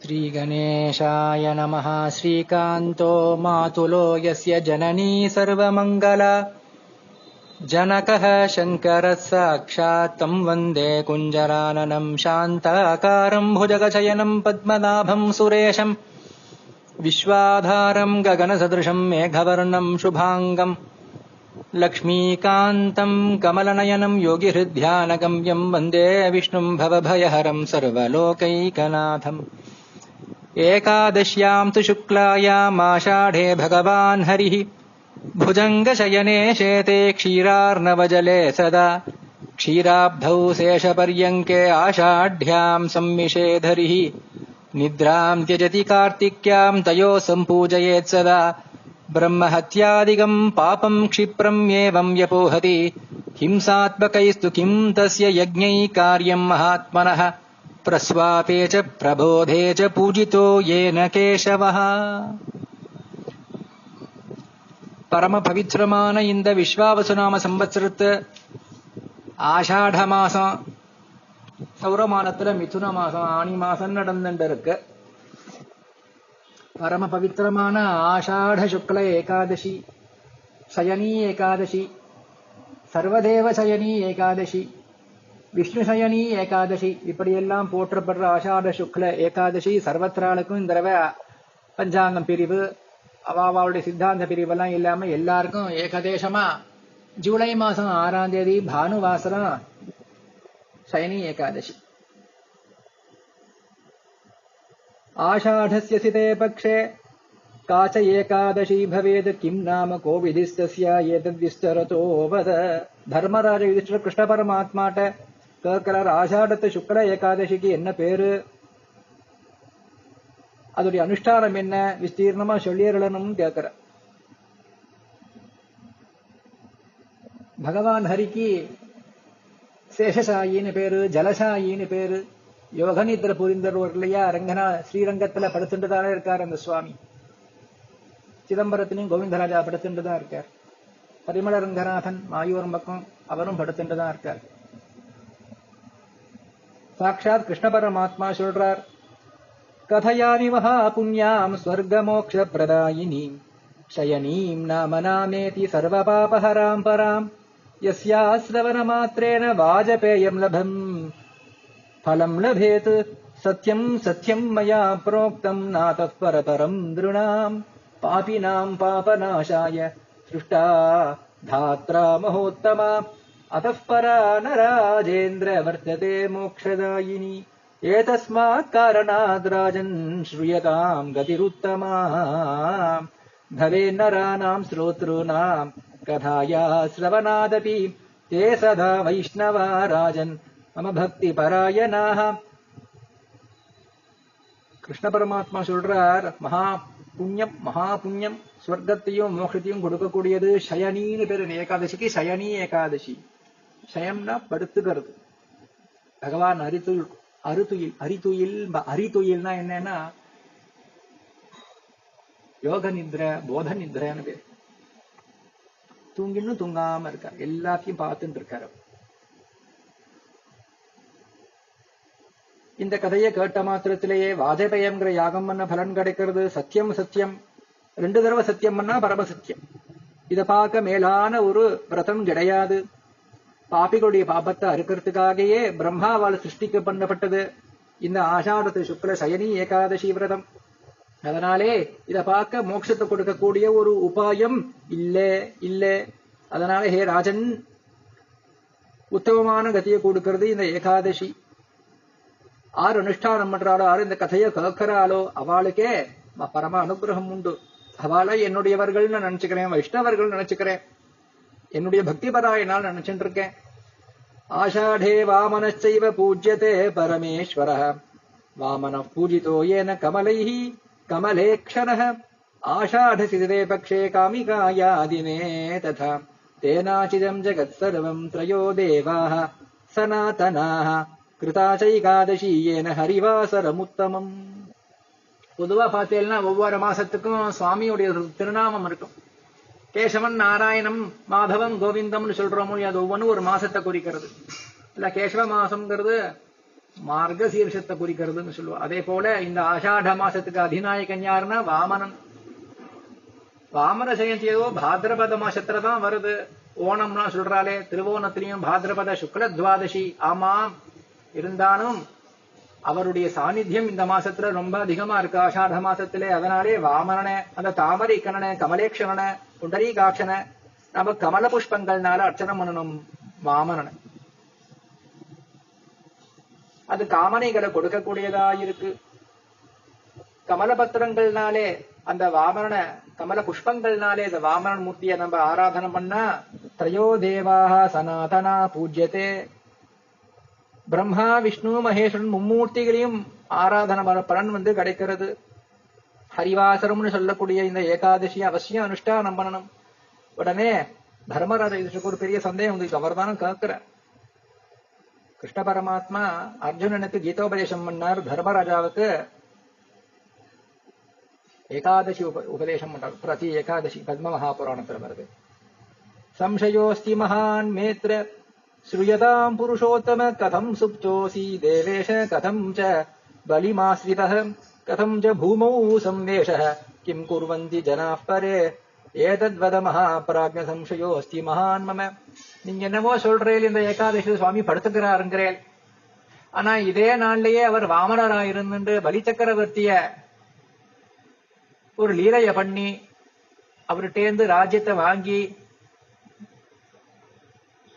श्रीगणेशाय नमः। श्रीकान्तो मातुलो यस्य जननी सर्वमङ्गला जनकः शङ्करः साक्षात् तं वन्दे कुञ्जराननं शान्ताकारं भुजगशयनं पद्मनाभं सुरेशं विश्वाधारं गगनसदृशं मेघवर्णं शुभाङ्गं लक्ष्मीकान्तं कमलनयनं योगिहृद्ध्यानगम्यं वन्दे विष्णुं भवभयहरं सर्वलोकैकनाथम्। एकादश्यां तु शुक्लायामाषाढे भगवान् हरिः भुजङ्गशयने शेते क्षीरार्णवजले सदा क्षीराब्धौ शेषपर्यङ्के आषाढ्यां संमिषेधरिः निद्रां त्यजति कार्तिक्यां तयो सम्पूजयेत् सदा ब्रह्महत्यादिकं पापं क्षिप्रम् एवं व्यपोहति हिंसात्मकैस्तु किं तस्य यज्ञै कार्यं महात्मनः प्रस्वापे च प्रबोधे च पूजितो येन केशवः। பரம பவித்திரமான இந்த விஸ்வாவசுநாம சம்பத்சரத்து ஆஷாட மாசம் சௌரமானத்துல மிதுன மாசம் ஆனி மாசம் நடந்துட்டு இருக்கு. பரம பவித்திரமான ஆஷாட சுக்ல ஏகாதசி, சயனி ஏகாதசி, சர்வதேவ சயனி ஏகாதசி, விஷ்ணு சயனி ஏகாதசி, இப்படியெல்லாம் போற்றப்படுற ஆஷாட சுக்ல ஏகாதசி சர்வத்திராளுக்கும் இந்த தடவை பஞ்சாங்கம் பிரிவு அவளுடைய சித்தாந்த பிரிவெல்லாம் இல்லாம எல்லாருக்கும் ஏகதேசமா ஜூலை மாசம் 6ஆம் தேதி பானுவாசரம் சயனி ஏகாதசி. ஆஷாಢस्य சிதே பக்ஷே காச்ச ஏகாதசி பவேத் கிம் நாம கோவிதிஸ்தஸ்ய ஏதத்விஸ்தரதோ வத. தர்மராஜ யுதிஷ்டிர கிருஷ்ண பரமாத்மாட்ட கேட்கிறார், ஆஷாடத்து சுக்ல ஏகாதசிக்கு என்ன பேரு, அதோடைய அனுஷ்டானம் என்ன, விஸ்தீர்ணமா சொல்லியறணும் கேட்கிற. பகவான் ஹரிக்கு சேஷசாயின்னு பேரு, ஜலசாயின்னு பேரு. யோக நித்திர புரிந்தவர் இல்லையா, ரங்கனா ஸ்ரீரங்கத்துல படுத்துட்டுதானே இருக்கார் அந்த சுவாமி. சிதம்பரத்திலையும் கோவிந்தராஜா படுத்துட்டுதான் இருக்கார். பரிமள ரங்கநாதன் மாயூரம் பக்கம் அவரும் படுத்துட்டுதான் இருக்கார். சாட்சாத் கிருஷ்ண பரமாத்மா சொல்றார், கதயாமி மகா புண்ணியாம் ஸ்வர்கமோக்ஷ பிரதாயினீம் ஷயனீம் நாம நாமேதி சர்வ பாபஹராம் பராம் யஸ்யா ஸ்ரவண மாத்ரேன வாஜபேயம் லபம் ஃபலம் லபேத் சத்யம் சத்யம் மயா ப்ரோக்தம் நாதः பரதரம் திருணாம் பாபினாம் பாபநாசாய ஸ்ருஷ்டா தாத்ரா மகோத்தமா அதः பரா நராஜேந்திர வர்த்ததே மோக்ஷதாயினி ஏதஸ்மாத் காரணாத் ராஜன் ஸ்ரூயதாம் கதிருத்தமா பவேன்னராணாம் ஸ்ரோத்ருணாம் கதாயா ஸ்ரவணாதபி தே சதா வைஷ்ணவா ராஜன் மம பக்தி பராயணாः. கிருஷ்ண பரமாத்மா சொல்றார், மகா புண்ணியம் ஸ்வர்க்கத்தையும் மோட்சத்தையும் கொடுக்கக்கூடியது சயனின்னு பேரு ஏகாதசிக்கு. சயனி ஏகாதசி, சயம்னா படுத்துக்கிறது. பகவான் அரித்துயில்னா என்னன்னா யோக நித்ர போத நித்ரன்னு பேர். தூங்கின்னு தூங்காம இருக்கார், எல்லாத்தையும் பார்த்துட்டு இருக்காரு. இந்த கதையை கேட்ட மாத்திரத்திலேயே வாஜபேயம்ங்கிற யாகம் பண்ண பலன் கிடைக்கிறது. சத்தியம் 2 தடவை சத்தியம் பண்ணா பரமசத்தியம். இதை பார்க்க மேலான ஒரு விரதம் கிடையாது. பாபிகளுடைய பாபத்தை அறுக்கிறதுக்காகவே பிரம்மாவால் சிருஷ்டிக்க பண்ணப்பட்டது இந்த ஆஷாடத்து சுக்ல சயனி ஏகாதசி விரதம். அதனாலே இதை பார்க்க மோட்சத்தை கொடுக்கக்கூடிய ஒரு உபாயம் இல்ல. அதனால ஹே ராஜன், உத்தமமான கதியை கொடுக்கிறது இந்த ஏகாதசி. ஆறு அனுஷ்டானம் பண்றாளோ, ஆறு இந்த கதையை கேட்கிறாளோ அவளுக்கே பரம அனுகிரகம் உண்டு. அவளை என்னுடையவர்கள் நினைச்சுக்கிறேன், வைஷ்ணவர்கள் நினைச்சுக்கிறேன், என்னுடைய பக்தி பராயணால் நினைச்சுட்டு இருக்கேன். ஆஷாடே வாமனச்சைவ பூஜ்யதே பரமேஸ்வரः வாமனः பூஜிதோ ஏன கமலைः கமலேக்ஷணः ஆஷாடசிதே பக்ஷே காமிகாயா தினே ததா தேனாச்சிதம் ஜகத் சர்வம் த்ரயோ தேவாः சனாதனாः கிருதாச்சைகாதசி ஏன ஹரிவாசரமுத்தமம். பொதுவா பார்த்தேன்னா ஒவ்வொரு மாசத்துக்கும் சுவாமியுடைய திருநாமம் இருக்கும். கேசவன், நாராயணம், மாதவன், கோவிந்தம்னு சொல்றோமோ, அது ஒவ்வொன்றும் ஒரு மாசத்தை குறிக்கிறது. இல்ல கேசவ மாசம்ங்கிறது மார்கசீர்ஷத்தை குறிக்கிறதுன்னு சொல்லுவோம். அதே போல இந்த ஆஷாட மாசத்துக்கு அதிநாயகன் யாருன்னா வாமனன். வாமன ஜெயந்தியோ பாத்ரபத மாசத்துலதான் வருது. ஓணம்னா சொல்றாளே, திருவோணத்திலையும் பாத்ரபத சுக்ல துவாதசி. ஆமாம், இருந்தாலும் அவருடைய சாநித்தியம் இந்த மாசத்துல ரொம்ப அதிகமா இருக்கு, ஆஷாட மாசத்திலே. அதனாலே வாமனனை, அந்த தாமரை கண்ணனை, கமலேக்ஷணனை, புண்டரீகாட்சனை நம்ம கமல புஷ்பங்கள்னால அர்ச்சனை பண்ணணும். வாமனனை அது காமனைகளை கொடுக்கக்கூடியதா இருக்கு. கமலபத்திரங்கள்னாலே அந்த வாமன கமல புஷ்பங்கள்னாலே இந்த வாமனன் மூர்த்தியை நம்ம ஆராதனை பண்ணா திரையோ தேவாக சனாதனா பூஜ்யத்தே. பிரம்மா விஷ்ணு மகேஸ்வரன் மும்மூர்த்திகளையும் ஆராதனை பலன் கிடைக்கிறது. ஹரிவாசரம்னு சொல்லக்கூடிய இந்த ஏகாதசி அவசியம் அனுஷ்டானம் பண்ணணும். உடனே தர்மராஜருக்கு ஒரு பெரிய சந்தேகம் வந்து அவர் தானே கேட்கிற. கிருஷ்ண பரமாத்மா அர்ஜுனனுக்கு கீதோபதேசம் பண்ணார், தர்மராஜாவுக்கு ஏகாதசி உபதேசம் பண்றார். பிரதி ஏகாதசி பத்ம மகாபுராணத்துல வருது. சம்சயோஸ்தி மகான் மேத்ர ஸ்ரூயதாம் புருஷோத்தம கதம் சுப்தோசி தேவேஷ கதம் ச பலிமாஸ்ரிதः கதம் ச பூமௌ சம்வேஷः கிம் குர்வந்தி ஜனாः பரே ஏதத்வத மகாபிராஜ்ஞ சம்சயோஸ்தி மகான் மம. நீங்க என்னவோ சொல்றேன், இந்த ஏகாதசி சுவாமி படுத்துக்கிறாருங்கிறேன். ஆனா இதே நாள்லயே அவர் வாமனராயிருந்து பலி சக்கரவர்த்திய ஒரு லீலைய பண்ணி அவர்கிட்டேந்து ராஜ்யத்தை வாங்கி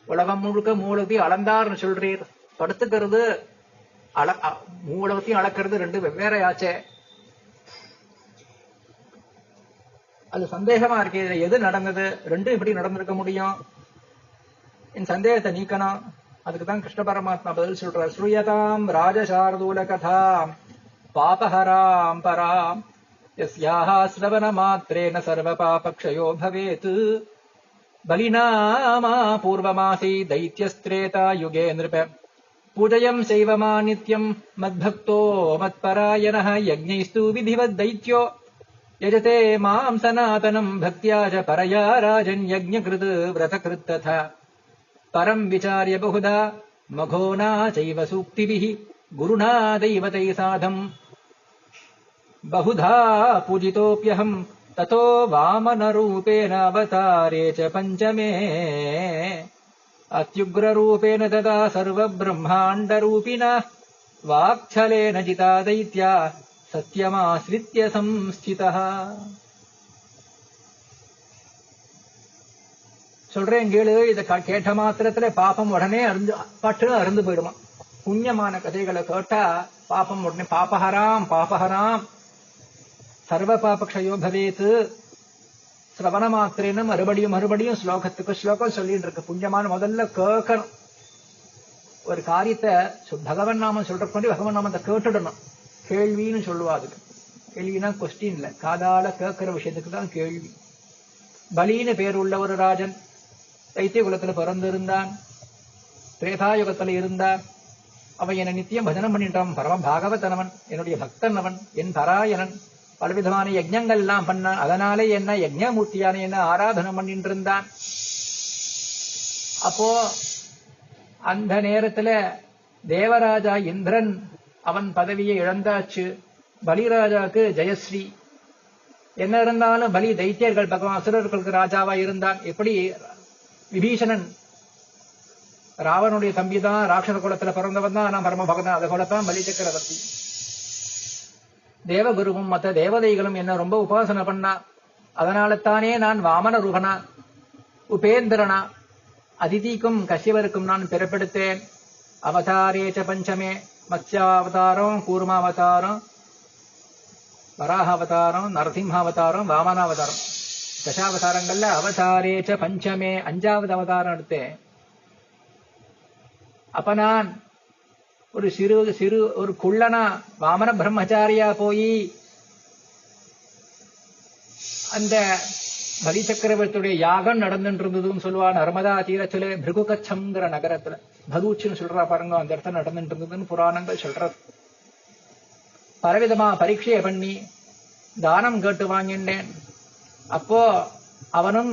உலகம் முழுக்க மூலத்தையும் அளந்தார்னு சொல்றீர். படுத்துக்கிறது மூலத்தையும் அளக்கிறது ரெண்டு வெவ்வேறு ஆச்சே. அது சந்தேகமா இருக்கு, எது நடந்தது, ரெண்டும் இப்படி நடந்திருக்க முடியும்? என் சந்தேகத்தை நீக்கணும். அதுக்குதான் கிருஷ்ண பரமாத்மா பதில் சொல்றார். ஸ்ரூயதாம் ராஜசார்தூல கதாம் பாபஹராம் பராம் யஸ்யாஹ ஸ்ரவண மாத்ரேன சர்வ பாபக்ஷயோ பவேத் பலிநாமா பூர்வமாசி தைத்யஸ்திரேதா யுகே நிருப பூஜயம் செய்வமா நித்யம் மத்பக்தோ மத்பராயணः யஜ்ஞைஸ்து விதிவத் தைத்யோ யஜதே மாம் சனாதனம் பக்தியா ச பரயா ராஜன் யஜ்ஞகிருத் விரதகிருத் ததா பரம் விசார்ய பகுதா மகோனா சைவ சூக்திபிஹ குருணா தெய்வதை சாதம் பகுதா பூஜிதோப்யஹம் ததோ வாமனரூபேண அவதாரே ச பஞ்சமே அத்யுக்ரரூபேண ததா சர்வப்ரஹ்மாண்டரூபிணா வாக்சலேன ஜிதா தைத்யா சத்யமாஸ்ரித்ய சம்ஸ்திதः. சொல்றேன் கேளு. இதை கேட்ட மாத்திரத்துல பாப்பம் உடனே அருந்து போயிடுமா. புண்ணியமான கதைகளை கேட்டா பாப்பம் உடனே பாபஹராம் பாபஹராம் சர்வ பாபக்ஷயோ பவேத். சிரவண மாத்திரேன்னு மறுபடியும் ஸ்லோகத்துக்கு ஸ்லோகம் சொல்லிட்டு இருக்கு. புண்ணியமான முதல்ல கேட்கணும். ஒரு காரியத்தை பகவன் நாமம் சொல்ற கொண்டு பகவன் நாமத்தை கேட்டுடணும். கேள்வின்னு சொல்லுவா. அதுக்கு கேள்வினா கொஸ்டின் இல்ல, காதால கேட்கிற விஷயத்துக்கு தான் கேள்வி. பலின்னு பேர் உள்ள ஒரு ராஜன் தைத்திய குலத்துல பிறந்திருந்தான், திரேதாயுகத்துல இருந்தான். அவன் என்னை நித்தியம் பஜனம் பண்ணிட்டான். பரம பாகவதனவன், என்னுடைய பக்தன் அவன், என் பராயணன். பலவிதமான யஜ்ஞங்கள் எல்லாம் பண்ணான். அதனாலே என்ன யஜ்ஞமூர்த்தியான என்ன ஆராதனம் பண்ணிட்டு இருந்தான். அப்போ அந்த நேரத்துல தேவராஜா இந்திரன் அவன் பதவியை இழந்தாச்சு. பலிராஜாவுக்கு ஜெயஸ்ரீ. என்ன இருந்தாலும் பலி தைத்தியர்கள் பகவான் அசுரர்களுக்கு ராஜாவா இருந்தான். எப்படி விபீஷணன் ராவனுடைய தம்பிதான், ராட்சச குலத்துல பிறந்தவன் தான், நான் பரம பகவான். அதை போலத்தான் பலி சக்கரவர்த்தி. தேவகுருவும் மற்ற தேவதைகளும் என்ன ரொம்ப உபாசனை பண்ணா. அதனால தானே நான் வாமன ரூபனா உபேந்திரனா அதிதிக்கும் கஷ்யவருக்கும் நான் பிறப்பெடுத்தேன். அவதாரேச்ச பஞ்சமே மத்ஸ்யாவதாரம், கூர்மாவதாரம், வராகாவதாரம், நரசிம்ஹாவதாரம், வாமனாவதாரம். தசாவதாரங்கள்ல அவதாரேச்ச பஞ்சமே அஞ்சாவது அவதாரம் எடுத்தேன். அப்ப நான் ஒரு சிறு ஒரு குள்ளனா வாமன பிரம்மச்சாரியா போய் அந்த பலி சக்கரவர்த்தியுடைய யாகம் நடந்துட்டு இருந்ததுன்னு சொல்லுவா. நர்மதா தீரத்துல பிருகுகச்சம்ங்கிற நகரத்துல பகூச்சுன்னு சொல்றா பாருங்க, அந்த இடத்துல நடந்துட்டு இருந்ததுன்னு புராணங்கள் சொல்றது. பலவிதமா பரீட்சையை பண்ணி தானம் கேட்டு வாங்கிட்டேன். அப்போ அவனும்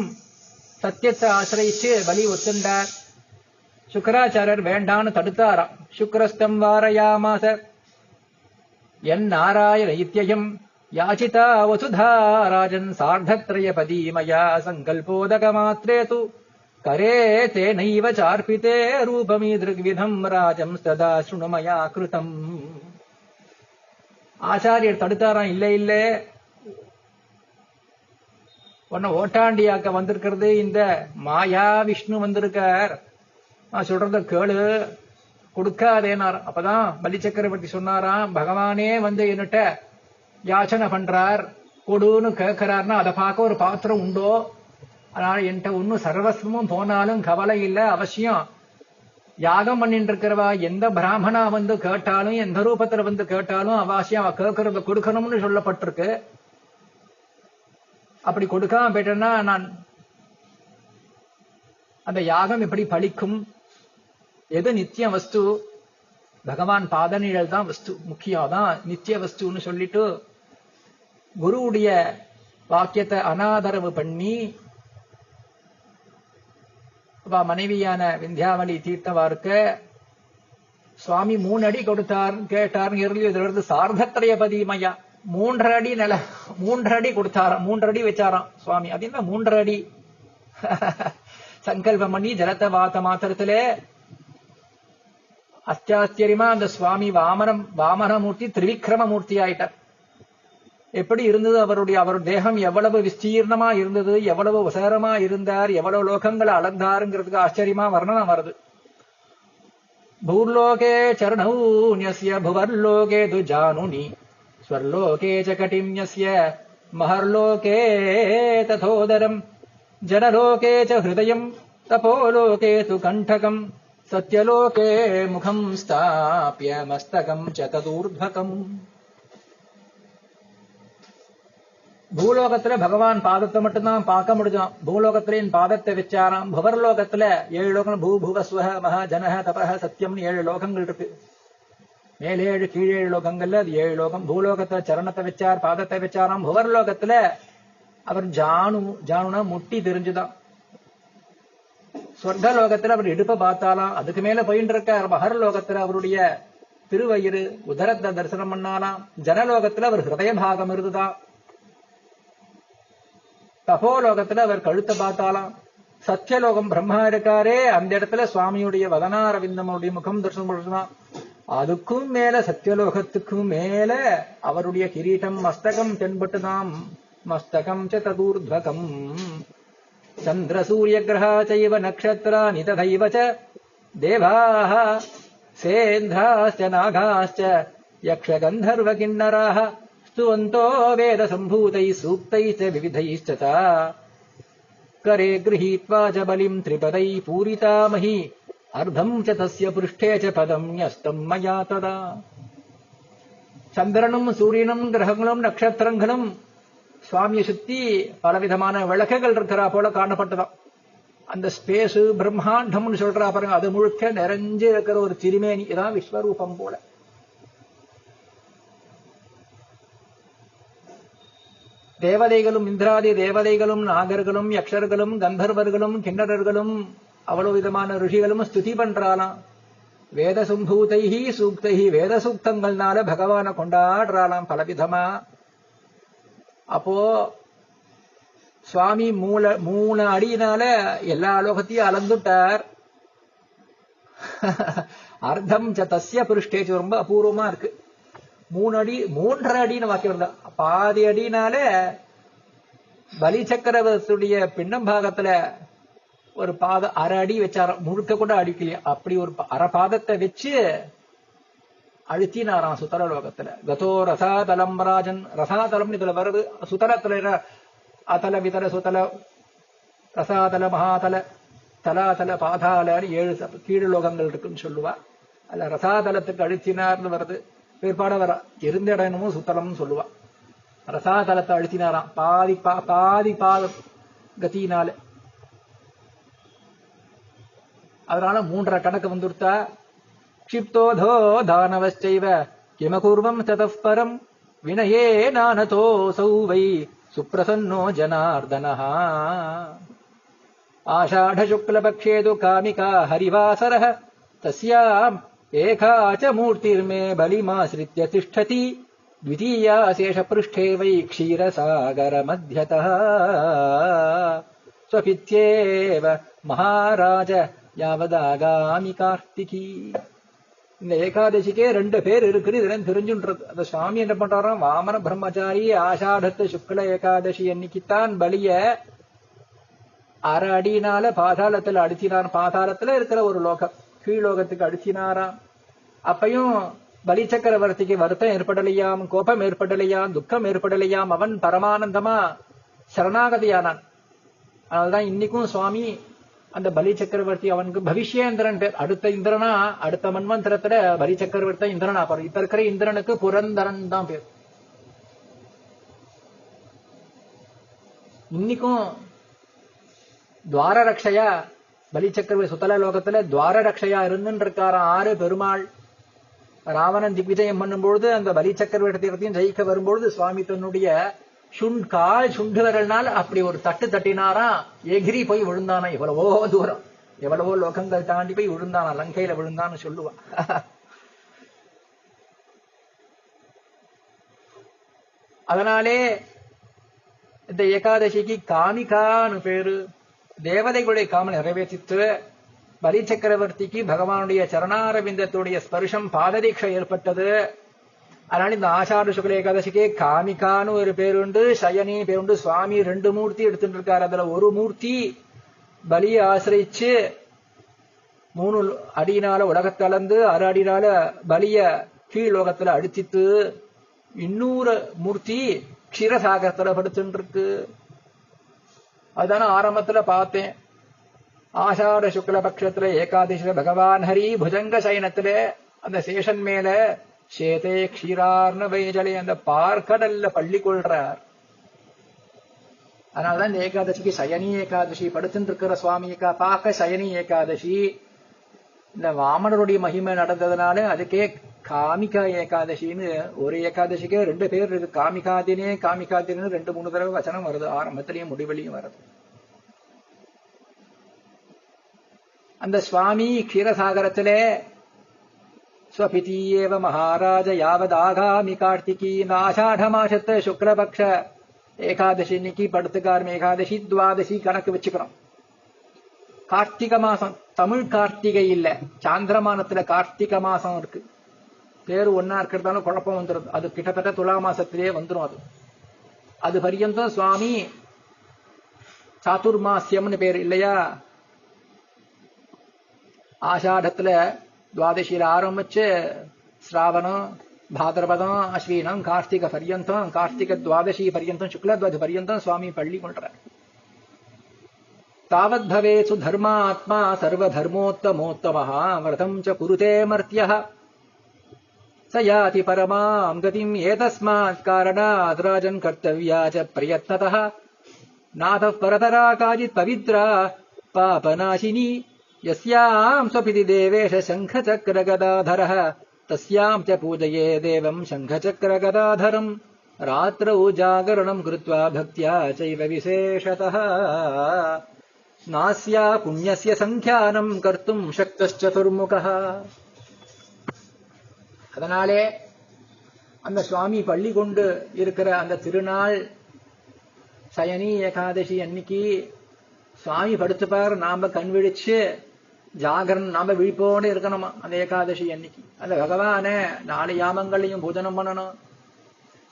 சத்தியத்தை ஆசிரியிச்சு பலி ஒத்துண்டார். சுக்கராச்சாரியர் வேண்டான்னு தடுத்தாராம். சுக்ரஸ்தம் வாரயாமாச என் நாராயண இத்யயம் யாச்சிதா வசுதா ராஜன் சார்த்தத்ரயபதி மயா சங்கல்போதக மாத்ரே து கரே தேனைவ சார்பிதே ரூபமீதிருக்விதம் ராஜம் சதா சுணுமயா கிருதம். ஆச்சாரியர் தடுத்தாராம். இல்ல இல்ல, உன்னை ஓட்டாண்டியாக்க வந்திருக்கிறது இந்த மாயா விஷ்ணு வந்திருக்கார், நான் சொல்றத கேளு, கொடுக்காதேனார். அப்பதான் பலி சக்கரவர்த்தி சொன்னாராம், பகவானே வந்து என்னட்ட யாச்சனை பண்றார், கொடுன்னு கேட்கிறார்னா அதை பார்க்க ஒரு பாத்திரம் உண்டோ? அதனால என்கிட்ட ஒன்னும் சர்வஸ்வமும் போனாலும் கவலை இல்லை, அவசியம் யாகம் பண்ணிட்டு இருக்கிறவா எந்த பிராமணா வந்து கேட்டாலும் எந்த ரூபத்துல வந்து கேட்டாலும் அவசியம் அவ கேட்கறத கொடுக்கணும்னு சொல்லப்பட்டிருக்கு. அப்படி கொடுக்காம போயிட்டேன்னா நான் அந்த யாகம் எப்படி பலிக்கும்? எது நித்திய வஸ்து? பகவான் பாதநிழல் தான் வஸ்து, முக்கியம் தான் நித்திய வஸ்துன்னு சொல்லிட்டு குருவுடைய வாக்கியத்தை அனாதரவு பண்ணி மனைவியான விந்தியாவளி தீர்த்தவாருக்கு சுவாமி 3 அடி கொடுத்தார் கேட்டார். சார்த்தத்ரய பதிமயா 3 அடி நில 3 அடி கொடுத்தாராம், 3 அடி வச்சாராம் சுவாமி. அது என்ன 3 அடி? சங்கல்பம் பண்ணி ஜலத்தை வாத்த மாத்திரத்துல அத்தியாச்சரியமா அந்த சுவாமி வாமனமூர்த்தி திரிவிக்ரம மூர்த்தி ஆயிட்டார். எப்படி இருந்தது அவர் தேகம், எவ்வளவு விஸ்தீர்ணமா இருந்தது, எவ்வளவு உசரமா இருந்தார், எவ்வளவு லோகங்களை அளந்தாருங்கிறதுக்கு ஆச்சரியமா வர்ணனம் வருது. பூர்லோகே சரணௌன்யஸ்ய புவர்லோகே துஜானுனி ஸ்வர்லோகே ச கட்டிம்யஸ்ய மஹர்லோகே ததோதரம் ஜனலோகே ச ஹிருதயம் தபோலோகே து கண்டகம் சத்யலோகே முகம் ஸ்தாப்ய மஸ்தகம் ச ததூர்த்வகம். பூலோகத்துல பகவான் பாதத்தை மட்டும்தான் பார்க்க முடிஞ்சான். பூலோகத்துல என் பாதத்தை வச்சாராம். புவர்லோகத்துல 7 லோகம், பூ புவஸ்வஹ மகா ஜனஹ தபஹ சத்தியம்னு 7 லோகங்கள் இருக்கு. மேலே 7 கீழே 7 லோகங்கள்ல அது 7 லோகம். பூலோகத்துல சரணத்தை வச்சார், பாதத்தை வச்சாராம். புவர்லோகத்துல அவர் ஜானுனா முட்டி தெரிஞ்சுதான். சொர்க்கலோகத்துல அவர் இடுப்பை பார்த்தாலாம், அதுக்கு மேல போயிட்டு இருக்கார். மகர்லோகத்துல அவருடைய திருவயிறு உதரத்தை தரிசனம் பண்ணாலாம். ஜனலோகத்துல அவர் ஹிருதய பாகம் இருந்துதான். தபோலோகத்துல அவர் கழுத்தை பார்த்தாலாம். சத்தியலோகம் பிரம்மா இருக்காரே, அந்த இடத்துல சுவாமியுடைய வதனாரவிந்தமுடைய முகம் தரிசனம் பண்ணலாம். அதுக்கும் மேல சத்தியலோகத்துக்கும் மேல அவருடைய கிரீட்டம் மஸ்தகம் தென்பட்டுதாம். மஸ்தகம் ச ததூர்த்வகம் சந்திர சூரிய கிரஹா சைவ நக்ஷத்ராணி ததைவ ச தேவாः சேந்திராஸ்ச நாகாஸ்ச யக்ஷ கந்தர்வ கிண்ணராः स्तुवन्तो वेद सम्भूतैः सूक्तैश्च विविधैश्च करे गृहीत्वा च बलिम् त्रिपदैः पूरिता मही अर्धम् च तस्य पृष्ठे च पदम् न्यस्तम् मया तदा. சந்திரனும் சூரியனும் கிரகங்களும் நட்சத்திரங்களும் சுவாமியை சுத்தி பலவிதமான விளக்குகள் இருக்கிறா போல காணப்பட்டதாம். அந்த ஸ்பேஸ் பிரம்மாண்டம்னு சொல்றா பாருங்க, அது முழுக்க நிறைஞ்சு இருக்கிற ஒரு திருமேனி, இதான் விஸ்வரூபம் போல. தேவதைகளும் இந்திராதி தேவதைகளும் நாகர்களும் யக்ஷர்களும் கந்தர்வர்களும் கிண்ணறர்களும் அவ்வளவு விதமான ரிஷிகளும் ஸ்துதி பண்றாளாம். வேத சம்பூதைஹி சூக்தைஹி வேத சூக்தங்கள்னால பகவான கொண்டாடுறாளாம் பலவிதமா. அப்போ சுவாமி 3 அடியினால எல்லா லோகத்தையும் அளந்துட்டார். அர்த்தம் ச தஸ்ய புருஷ்டேஜ் ரொம்ப அபூர்வமா இருக்கு. 3 அடி 3.5 அடின்னு வாக்கியம் இருந்தா, பாதி அடினால பலி சக்கரவர்த்தியுடைய பின்னம் பாகத்துல ஒரு பாத 1/2 அடி வச்சாராம். முழுக்க கூட அடிக்கலையா, அப்படி ஒரு 1/2 பாதத்தை வச்சு அழுத்தினாராம் சுதரலோகத்துல. கதோ ரசாதலம் ராஜன், ரசாதலம் இதுல வருது. சுதரத்துல அதல விதல சுதல ரசாதல மகாதல தலாதல பாதாலன்னு 7 கீழ் லோகங்கள் இருக்குன்னு சொல்லுவா. அல்ல ரசாதலத்துக்கு அழுத்தினார்னு வருது. பிற்பாட வர இருந்த இடமும் சுத்தலம்னு சொல்லுவா. ரசாதலத்தை அழுத்தினாராம் பாதி பாத கத்தினால. அதனால 3.5 கணக்கு வந்துருத்தா. क्षिप्तोधो दानवश्चैव किमकुर्वं ततः परम् विनये नानतोऽसौ वै सुप्रसन्नो जनार्दनः. आषाढ़ शुक्ल पक्षे तु कामिका हरिवासरः तस्याम् एका च मूर्तिर्मे बलिमाश्रित्य तिष्ठति द्वितीया शेषपृष्ठे वै क्षीरसागरमध्यतः स्वपित्येव महाराज யாவதாகாமி கார்த்திகி. இந்த ஏகாதசிக்கே 2 பேர் இருக்குது. இதெல்லாம் தெரிஞ்சுன்றது. அந்த சுவாமி என்ன பண்றாராம், வாமன பிரம்மச்சாரி ஆஷாடத்து சுக்ல ஏகாதசி அன்னைக்குத்தான் பலிய 6 அடியினால பாதாளத்துல அடிச்சினார். பாதாளத்துல இருக்கிற ஒரு லோகம் கீழோகத்துக்கு அடிச்சினாராம். அப்பையும் பலி சக்கரவர்த்திக்கு வருத்தம் ஏற்படலையாம், கோபம் ஏற்படலையாம், துக்கம் ஏற்படலையாம். அவன் பரமானந்தமா சரணாகதியானான். அதனால்தான் இன்னைக்கும் சுவாமி அந்த பலி சக்கரவர்த்தி அவனுக்கு பவிஷ்யேந்திரன் பேர். அடுத்த இந்திரனா, அடுத்த மன்வந்திரத்துல பலி சக்கரவர்த்தி இந்திரனா பாரு. இப்ப இருக்கிற இந்திரனுக்கு புரந்தரன் தான் பேர். இன்னைக்கும் துவார ரக்ஷையா பலி சக்கரவர்த்தி சுத்தல லோகத்துல துவார ரக்ஷையா இருந்துன்னு இருக்காராம். 6 பெருமாள் ராவணன் திக்விஜயம் பண்ணும்பொழுது அந்த பலி சக்கரவர்த்தியத்தையும் ஜெயிக்க வரும்பொழுது சுவாமி தன்னுடைய கால் சுண்டு விரல்னால் அப்படி ஒரு தட்டு தட்டினாராம். எகிரி போய் விழுந்தானா. எவ்வளவோ தூரம், எவ்வளவோ லோகங்கள் தாண்டி போய் விழுந்தானா. லங்கையில விழுந்தான்னு சொல்லுவா. அதனாலே இந்த ஏகாதசிக்கு காமிகான்னு பேரு. தேவதைகளுடைய காம நிறைவேற்றித்து பலி சக்கரவர்த்திக்கு பகவானுடைய சரணாரவிந்தத்துடைய ஸ்பர்ஷம் பாததீட்சை ஏற்பட்டது. அதனால இந்த ஆஷாட சுக்ல ஏகாதசிக்கே காமிகான்னு ஒரு பேருண்டு, சயனி பேருண்டு. சுவாமி 2 மூர்த்தி எடுத்துட்டு இருக்காரு. அதுல ஒரு மூர்த்தி பலியை ஆசிரிச்சு 3 அடியினால உலகத்தை அளந்து 6 அடினால பலிய கீழோகத்துல அடிச்சிட்டு, இன்னொரு மூர்த்தி க்ஷீரசாகரத்துல படுத்துட்டு இருக்கு. அதுதானே ஆரம்பத்துல பார்த்தேன். ஆஷாட சுக்ல பட்சத்துல ஏகாதசியில பகவான் ஹரி புஜங்க சயனத்துல அந்த சேஷன் மேல சேதே க்ஷீரார்ண வைஜலே அந்த பார்க்கடல்ல பள்ளி கொள்றார். அதனாலதான் இந்த ஏகாதசிக்கு சயனி ஏகாதசி. படுத்துட்டு இருக்கிற சுவாமியக்கா பார்க்க சயனி ஏகாதசி. இந்த வாமனருடைய மகிமை நடந்ததுனால அதுக்கே காமிகா ஏகாதசின்னு ஒரு ஏகாதசிக்கே 2 பேர் இருக்கு. காமிகாதினே காமிகாதின்னு 2-3 தடவை வச்சனம் வருது. ஆரம்பத்திலையும் முடிவிலையும் வருது. அந்த சுவாமி க்ஷீரசாகரத்திலே ஸ்வபிதீயேவ மகாராஜ யாவதாகாமி கார்த்திகி. ஆஷாட மாசத்தை சுக்லபக்ஷ ஏகாதசி இன்னைக்கு படுத்துக்கார். ஏகாதசி துவாதசி கணக்கு வச்சுக்கிறோம். கார்த்திக மாசம் தமிழ் கார்த்திகை இல்ல, சாந்திரமானத்துல கார்த்திக மாசம் இருக்கு. பேரு ஒன்னா இருக்கிறதாலும் குழப்பம் வந்துடும். அது கிட்டத்தட்ட துலா மாசத்திலேயே வந்துடும். அது பரியந்தம் சுவாமி சாதுர்மாசியம்னு பேர் இல்லையா. ஆஷாடத்துல துவாதசியில ஆரம்பிச்சு ஸ்ராவணம், பாத்ரபதம், அஸ்வீனம், கார்த்திக பரியந்தம், கார்த்திக துவாதசி பரியந்தம், சுக்ல துவாதசி பரியந்தம் சுவாமி பள்ளி கொள்றார். தாவத் பவேத்சு தர்மாத்மா சர்வதர்மோத்தமோத்தமஹ விரதம் ச குருதே மர்த்யஹ ச யாதி பரமாம் கதிம் ஏதஸ்மாத் காரணாத் ராஜன் கர்த்தவ்யா ச பிரயத்னதஹ நாதः பரதரா காஜித் பவித்ரா பாபநாசினி यस्यां स्वपिति देवेश शङ्खचक्रगदाधरः तस्यां च पूजये देवं शङ्खचक्रगदाधरम् रात्रौ जागरणम् कृत्वा भक्त्या चैव विशेषतः नास्या पुण्यस्य सङ्ख्यानम् कर्तुम् शक्तश्चतुर्मुखः. அதனாலே அந்த சுவாமி பள்ளி கொண்டு இருக்கிற அந்த திருநாள் சயனி ஏகாதசி அன்னைக்கு சுவாமி படுத்துப்பார். நாம கண் விழிச்சு ஜாகரன் நாம விழிப்போடு இருக்கணுமா அந்த ஏகாதசி அன்னைக்கு. அந்த பகவான 4 யாமங்களையும் பூஜனம் பண்ணணும்.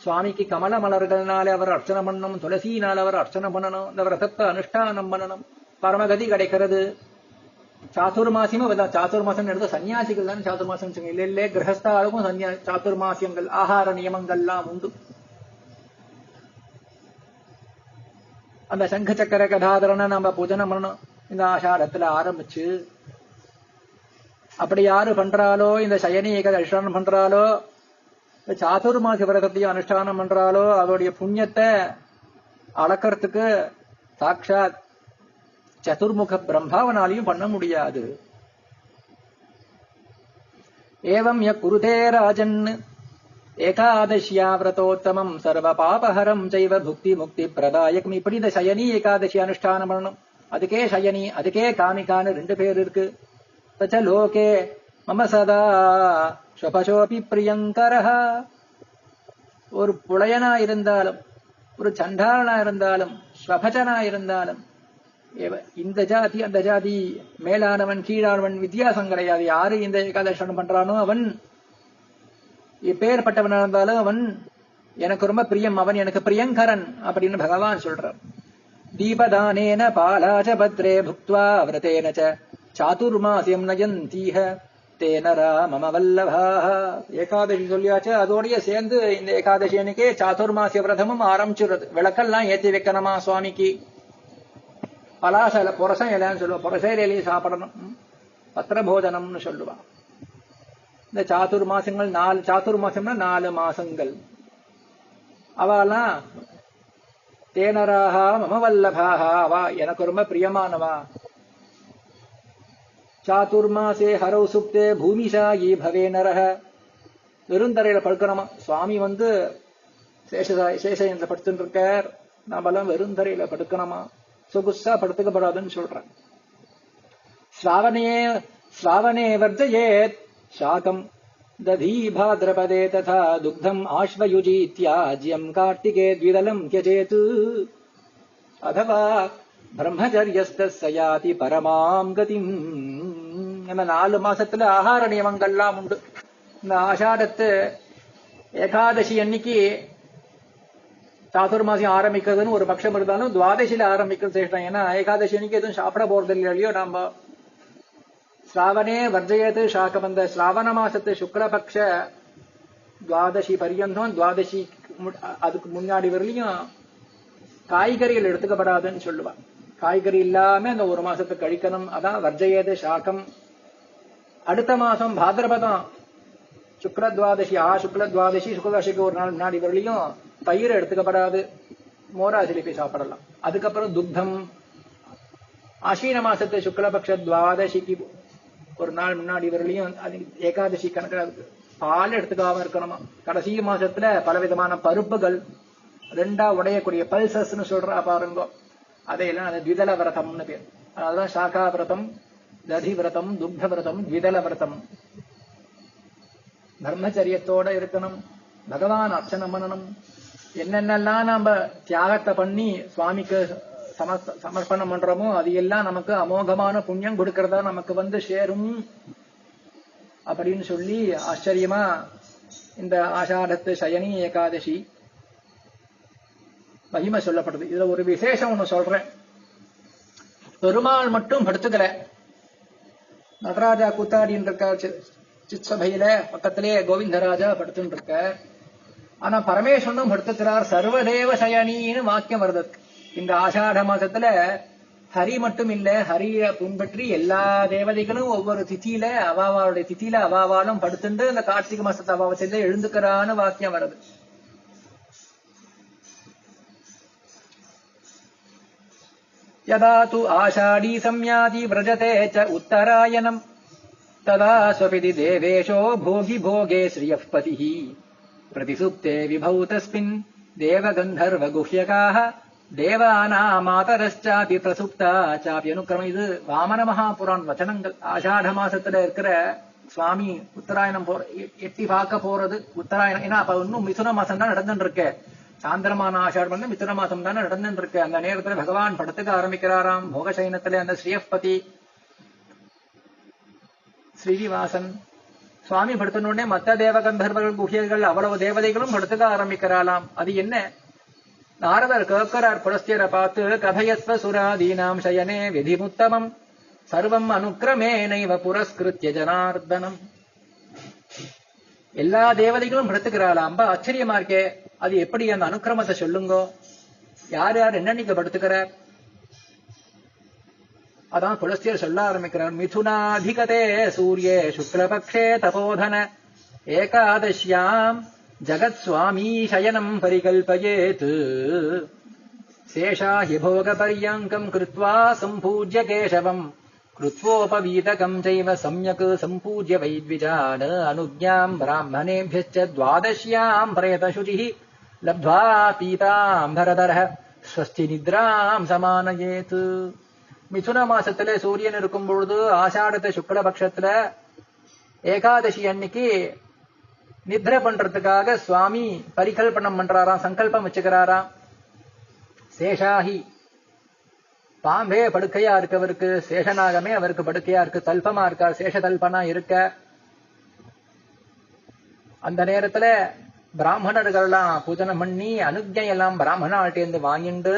சுவாமிக்கு கமல மலர்கள்னால அவர் அர்ச்சனை பண்ணணும், துளசியினால அவர் அர்ச்சனை பண்ணணும், இந்த விரதத்தை அனுஷ்டானம் பண்ணணும். பரமகதி கிடைக்கிறது. சாதுர்மாசியமும் சாதுர்மாசம் எடுத்து சன்னியாசிகள் தான் சாதுர்மாசம் இல்ல, கிரகஸ்தாளுக்கும் சாதுர்மாசியங்கள் ஆகார நியமங்கள்லாம் உண்டு. அந்த சங்க சக்கர கதாதரனை நம்ம பூஜனம் பண்ணணும். இந்த ஆஷாடத்துல ஆரம்பிச்சு அப்படி யாரு பண்றாலோ, இந்த சயனி ஏகாதசி அனுஷ்டானம் பண்றாலோ, சாதுர்மாசி விரதத்தையும் அனுஷ்டானம் பண்றாலோ, அவருடைய புண்ணியத்தை அளக்கிறதுக்கு சாட்சாத் சதுர்முக பிரம்மாவனாலையும் பண்ண முடியாது. ஏவம் ய குருதே ராஜன் ஏகாதசியா விரதோத்தமம் சர்வ பாபஹரம் சைவ புக்தி முக்தி பிரதாயகம். இப்படி இந்த சயனி ஏகாதசி அனுஷ்டானம் பண்ணணும். அதுக்கே சயனி, அதுக்கே காமிகான்னு 2 பேர் இருக்கு. தச்ச லோகே மம சதா ஸ்வபசோபி பிரியங்கரஹ. ஒரு புலையனா இருந்தாலும், ஒரு சண்டாளனா இருந்தாலும், ஸ்வபஜனா இருந்தாலும், இந்த ஜாதி அந்த ஜாதி, மேலானவன் கீழானவன் வித்தியாசம் கிடையாது. யாரு இந்த ஏகாதசனம் பண்றானோ அவன் எப்பேற்பட்டவனா இருந்தாலும் அவன் எனக்கு ரொம்ப பிரியம், அவன் எனக்கு பிரியங்கரன் அப்படின்னு பகவான் சொல்றார். தீபதானேன பாலாச்ச பத்ரே புக்த்வா விரதேன ச சாதுர்மாசியம் நயந்தீஹ தேனரா மம வல்லபாஹ. ஏகாதசி சொல்லியாச்சு, அதோடய சேர்ந்து இந்த ஏகாதசி அன்னைக்கே சாதுர்மாசிய விரதமும் ஆரம்பிச்சுடுறது. விளக்கெல்லாம் ஏற்றி வைக்கணுமா சுவாமிக்கு. பலாச இலை, புரச இலைன்னு சொல்லுவா, புரச இலையிலேயே சாப்பிடணும், பத்திர போஜனம்னு சொல்லுவா. இந்த சாதுர்மாசங்கள் 4 சாதுர்மாசம்னா 4 மாசங்கள். அவெல்லாம் தேனராகா மம வல்லபாஹா, அவா எனக்கு ரொம்ப பிரியமானவா. சாதுர்மாசே ஹரௌ சுப்தே பூமிஷாயி பவே நரஹ. வெறுந்தரையில படுக்கணுமா. சுவாமி சேஷயந்திர படுத்துட்டு இருக்கார், நாமெல்லாம் வெறுந்தரையில படுக்கணுமா, சொகுசா படுத்துக்கப்படாதுன்னு சொல்றேன். ஸ்ராவணே வர்ஜயேத் சாகம் दधी भाद्रपदे तथा दुग्धम् आश्वयुजीत्याज्यम् कार्तिके द्विदलम् त्यजेत् अथवा ब्रह्मचर्यस्तस्य याति परमाम् गतिम्. நம்ம 4 மாசத்துல ஆகார நியமங்கள்லாம் உண்டு. இந்த ஆஷாடத்து ஏகாதசி அன்னைக்கு சாதுர்மாசியம் ஆரம்பிக்கிறதுன்னு ஒரு பட்சம் இருந்தாலும் துவாதசியில ஆரம்பிக்கிறது சேஷ்டம். ஏன்னா ஏகாதசி அன்னைக்கு எதுவும் சாப்பிட போறது இல்லையோ நாம. ஸ்ராவணே வர்ஜயத்து சாகபந்த, ஸ்ராவண மாசத்து சுக்லபக்ஷ துவாதசி பரியந்தம், துவாதசி அதுக்கு முன்னாடி வரலையும் காய்கறிகள் எடுத்துக்கப்படாதுன்னு சொல்லுவா. காய்கறி இல்லாம அந்த 1 மாசத்தை கழிக்கணும். அதான் வர்ஜயது சாகம். அடுத்த மாசம் பாத்ரபதம் சுக்ல துவாதசி, சுக்ல துவாதசிக்கு 1 நாள் முன்னாடி வரலையும் தயிர் எடுத்துக்கப்படாது, மோரா சிலிப்பி சாப்பிடலாம். அதுக்கப்புறம் துக்தம். ஆஷீன மாசத்து சுக்லபக்ஷ துவாதசிக்கு 1 நாள் முன்னாடி வரலையும் அது ஏகாதசி கணக்கு பால் எடுத்துக்காம இருக்கணுமா. கடைசி மாசத்துல பலவிதமான பருப்புகள் 2ஆ உடையக்கூடிய பல்சஸ்ன்னு சொல்றா பாருங்க, அதையெல்லாம் அது த்விதல விரதம்னு பேர். அதுதான் சாகா விரதம், ததி விரதம், துக்த விரதம், த்விதல விரதம். பிரம்மச்சரியத்தோட இருக்கணும், பகவான் அர்ச்சனை பண்ணணும். என்னென்னலாம் நாம தியாகத்தை பண்ணி சுவாமிக்கு சமர்ப்பணம் பண்றோமோ அது எல்லாம் நமக்கு அமோகமான புண்ணியம் கொடுக்கறதா நமக்கு சேரும் அப்படின்னு சொல்லி ஆச்சரியமா இந்த ஆஷாடத்து சயனி ஏகாதசி மகிமை சொல்லப்படுது. இதுல ஒரு விசேஷம் ஒண்ணு சொல்றேன். பெருமாள் மட்டும் படுத்துக்கல, நடராஜா கூத்தாடின்னு இருக்கார் சித்சபையில, பக்கத்திலே கோவிந்தராஜா படுத்துட்டு இருக்க. ஆனா பரமேஸ்வரனும் படுத்துக்கிறார். சர்வதேவ சயனின்னு வாக்கியம் வருது. இந்த ஆஷாட மாசத்துல ஹரி மட்டும் இல்ல, ஹரிய பின்பற்றி எல்லா தேவதைகளும் ஒவ்வொரு திதியில அவாவாளுடைய திதியில அவாவாலும் படுத்துட்டு இந்த கார்த்திகை மாசத்தை அவாவத்தில எழுந்துக்கிறான்னு வாக்கியம் வருது. யதா து ஆஷாடி சம்யாதி விரஜதே ச உத்தராயணம் ததா ஸ்வபிதி தேவேஷோ போகி போகே ஸ்ரீயः பதிः பிரதிசுப்தே விபௌ தஸ்மின் தேவகந்தர்வ குஹ்யகாः தேவானாமாதரச்சாபி பிரசுப்தா சாபி அனுக்கிரமம். இது வாமன மகாபுரான் வச்சனங்கள். ஆஷாட மாசத்துல இருக்கிற சுவாமி உத்தராயணம் எட்டி பார்க்க போறது உத்தராயணம். ஏன்னா அப்ப இன்னும் மிதுன மாசம் தான் நடந்துட்டு இருக்கு. சாந்திரமான ஆஷாடம் வந்து மிதுன மாசம் தானே நடந்துட்டு இருக்கு. அந்த நேரத்துல பகவான் படத்துக்கு ஆரம்பிக்கிறாராம். போகசைனத்துல அந்த ஸ்ரீயப்பதி ஸ்ரீனிவாசன் சுவாமி படுத்தின உடனே மற்ற தேவகந்தர்வர்கள் குஹியர்கள் அவ்வளவு தேவதைகளும் படுத்துக்க ஆரம்பிக்கிறாளாம். அது என்ன? நாரதர் கேட்கிறார் புலஸ்தியரை பார்த்து, கதயஸ்வ சுராதீனாம் சயனே விதிமுத்தமம் சர்வம் அனுக்கிரமேனைவ புரஸ்கிருத்ய ஜனார்தனம். எல்லா தேவதைகளும் படுத்துக்கிறாளாம். ரொம்ப ஆச்சரியமா இருக்கே, அது எப்படி? அந்த அனுக்கிரமத்தை சொல்லுங்கோ. யார் யார் என்னன்னைக்கு படுத்துக்கிறார்? அதான் புலஸ்தியர் சொல்ல ஆரம்பிக்கிறார். மிதுனாதிகதே சூரியே சுக்லபக்ஷே தபோதன ஏகாதஷ்யாம் ஜகத் சுவாமி சயனம் பரிகல்பயேத் சேஷா ஹி போக பர்யங்கம் கிருத்வா சம்பூஜ்ய கேசவம் கிருத்வோபவீதகம் சைவ சம்யக் சம்பூஜ்ய வைத்விஜான் அனுஜ்ஞாம் பிராமணேभ्यश्च द्वादश्याम् பிரயதசுச்சிः லப்த்வா பீதாம்பரதரः ஸ்வஸ்தி நித்ராம் சமானயேத். மிதுன மாசத்துல சூரியன் இருக்கும் பொழுது ஆஷாடத்தை சுக்லபக்ஷத்துல ஏகாதசி அன்னைக்கு நித்ரை பண்றதுக்காக சுவாமி பரிகல்பனம் பண்றாராம், சங்கல்பம் வச்சுக்கிறாராம். சேஷாகி பாம்பே படுக்கையா இருக்கவருக்கு, சேஷநாகமே அவருக்கு படுக்கையா இருக்கு, தல்பமா இருக்கா, சேஷ தல்பனா இருக்க. அந்த நேரத்துல பிராமணர்கள்லாம் பூஜனம் பண்ணி அனுஜையெல்லாம் பிராமணாட்டேந்து வாங்கிண்டு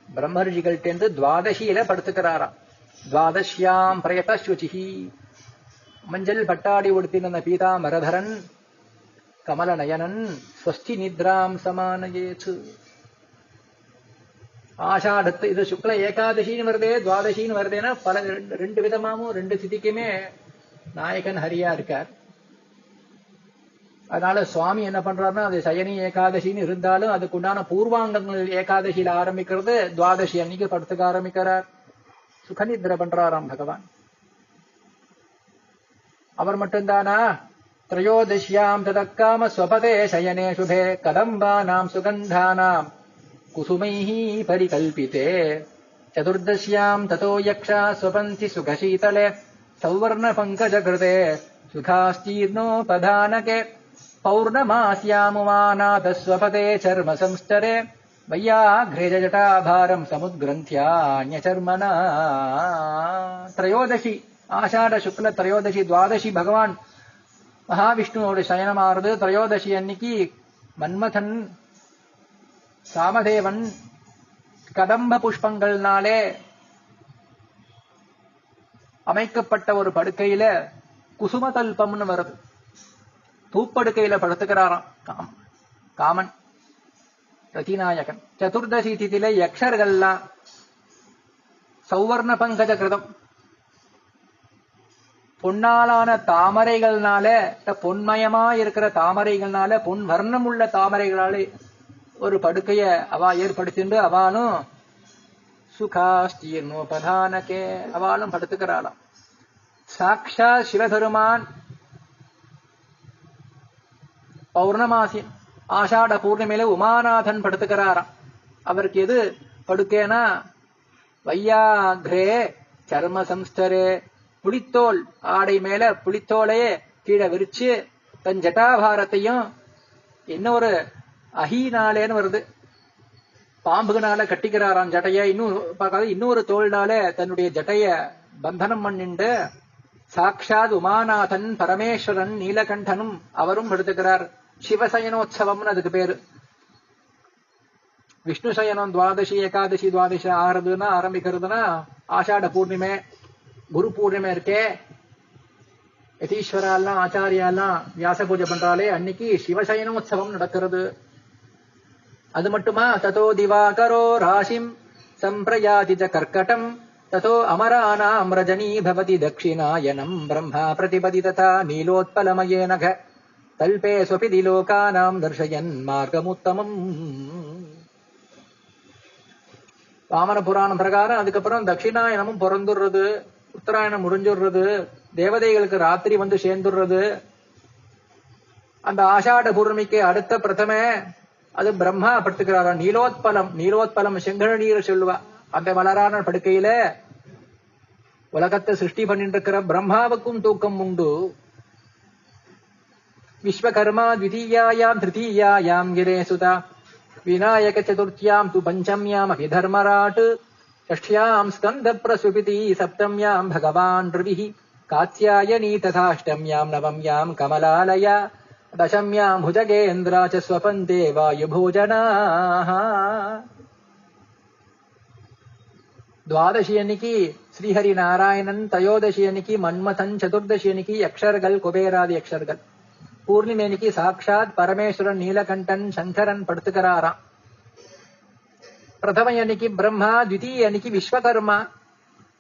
பிரம்மர்ஷிகள்டேந்து துவாதசியில படுத்துக்கிறாராம். துவாதசியாம் பிரயத சுச்சிஹி, மஞ்சள் பட்டாடி உடுத்தின பீதாமரதரன் கமல நயனன் ஸ்வஸ்தி நித்ராம் சமானயேச்சு. ஆஷாடத்து இது சுக்ல ஏகாதசின்னு வருதே, துவாதசின்னு வருதேன்னா பல ரெண்டு விதமாவும் ரெண்டு திதிக்குமே நாயகன் ஹரியா இருக்கார். அதனால சுவாமி என்ன பண்றாருன்னா, அது சயனி ஏகாதசின்னு இருந்தாலும் அதுக்குண்டான பூர்வாங்கங்கள் ஏகாதசியில ஆரம்பிக்கிறது, துவாதசி அன்னைக்கு படுத்துக்க ஆரம்பிக்கிறார். சுகநித்ரை பண்றாராம் பகவான். அவர் மட்டும்தானா? त्रयोदश्याम् तदक्काम स्वपदे शयने शुभे कदम्बानाम् सुगन्धानाम् कुसुमैः परिकल्पिते चतुर्दश्याम् ततो यक्षा स्वपन्ति सुखशीतले सौवर्णपङ्कजकृते सुखास्तीर्णोपधानके पौर्णमास्यामुमानाथस्वपदे चर्म संस्तरे वैयाघ्रे जटाभारम् समुद्ग्रन्थ्यान्यचर्मणा. त्रयोदशी आषाढ़ शुक्ल त्रयोदशी द्वादशी भगवान மகாவிஷ்ணுவோட சயனமாறுது. திரையோதசி அன்னைக்கு மன்மதன் காமதேவன் கதம்ப புஷ்பங்கள்னாலே அமைக்கப்பட்ட ஒரு படுக்கையில குசுமதல்பம்னு வருது, பூப்படுக்கையில படுத்துக்கிறாராம் காமன் ரதிநாயகன். சதுர்தசி திதியில யக்ஷர்கள்லாம் சௌவர்ண பங்கஜ கிருதம் பொன்னாலான தாமரைகள்னால, பொன்மயமா இருக்கிற தாமரைகள்னால, பொன் வர்ணம் உள்ள தாமரைகளால ஒரு படுக்கைய அவா ஏற்படுத்திண்டு அவாலும் சுகாஸ்தீர்ணோபதானகே அவாலும் படுத்துக்கிறாளாம். சாக்ஷா சிவபெருமான் பௌர்ணமாசி ஆஷாட பூர்ணிமையில உமாநாதன் படுத்துக்கிறாராம். அவருக்கு எது படுக்கேனா வையாக்ரே சர்ம சம்ஸ்தரே, புளித்தோல் ஆடை மேல புளித்தோலையே கீழே விரிச்சு தன் ஜட்டாபாரத்தையும் இன்னொரு அஹீனாலேன்னு வருது, பாம்புனால கட்டிக்கிறாராம் ஜட்டைய. இன்னும் பார்க்காத இன்னொரு தோல்னால தன்னுடைய ஜட்டைய பந்தனம் பண்ணிண்டு சாக்ஷாத் உமாநாதன் பரமேஸ்வரன் நீலகண்டனும் அவரும் படுத்துக்கிறார். சிவசயனோத்சவம்னு அதுக்கு பேரு. விஷ்ணு சயனம் துவாதசி ஏகாதசி துவாதசி ஆறதுன்னா ஆரம்பிக்கிறதுனா ஆஷாட பூர்ணிமை குரு பூர்ணிமை இருக்கே, யதீஸ்வரெல்லாம் ஆச்சாரியாலாம் வியாச பூஜை பண்றாலே அன்னைக்கு சிவசயனோத்சவம் நடக்கிறது. அது மட்டுமா? ததோ திவாகரோ ராசிம் சம்பிரயாதி கர்க்கடம் ததோ அமரானாம் ரஜனீ பவதி தட்சிணாயனம் பிரம்மா பிரதிபதி ததா நீலோத்பலமயேனக தல்பே ஸ்வபிதி லோகானாம் தர்ஷயன் மார்க்கமுத்தமம். வாமன புராணம் பிரகாரம் அதுக்கப்புறம் தட்சிணாயனமும் பிறந்துடுறது, உத்தராயணம் முடிஞ்சுடுறது, தேவதைகளுக்கு ராத்திரி வந்து சேர்ந்துடுறது. அந்த ஆஷாட பூர்ணிமைக்கு அடுத்த பிரதமே அது பிரம்மா படுத்துக்கிறாரா நீலோத்பலம். நீலோத்பலம் செங்கழ நீர் சொல்லுவா. அந்த மலரான படுக்கையில உலகத்தை சிருஷ்டி பண்ணிட்டு இருக்கிற பிரம்மாவுக்கும் தூக்கம் உண்டு. விஸ்வகர்மா த்விதீயாயாம் திருத்தீயாயாம் கிரே சுதா விநாயக சதுர்த்தியாம் து பஞ்சம்யாம் அபிதர்மராட் षष्ठ्याम् स्कन्द प्रसुपिति सप्तम्याम् भगवान् रविः कात्यायनी तथाष्टम्याम् नवम्याम् कमलालया दशम्याम् भुजगेन्द्रा च स्वपन्ते वायुभोजनाः. द्वादशी अनिकी श्रीहरि नारायणन, त्रयोदशी अनिकी मन्मथन, चतुर्दशी अनिकी अक्षरगल कुबेरादि अक्षरगल, पूर्णिमेनिकी साक्षात् परमेश्वरन नीलकंठन शंकरन पडुत्तुकरारा. प्रथम अनिकी ब्रह्मा, द्वितीय अनिकी विश्वकर्मा,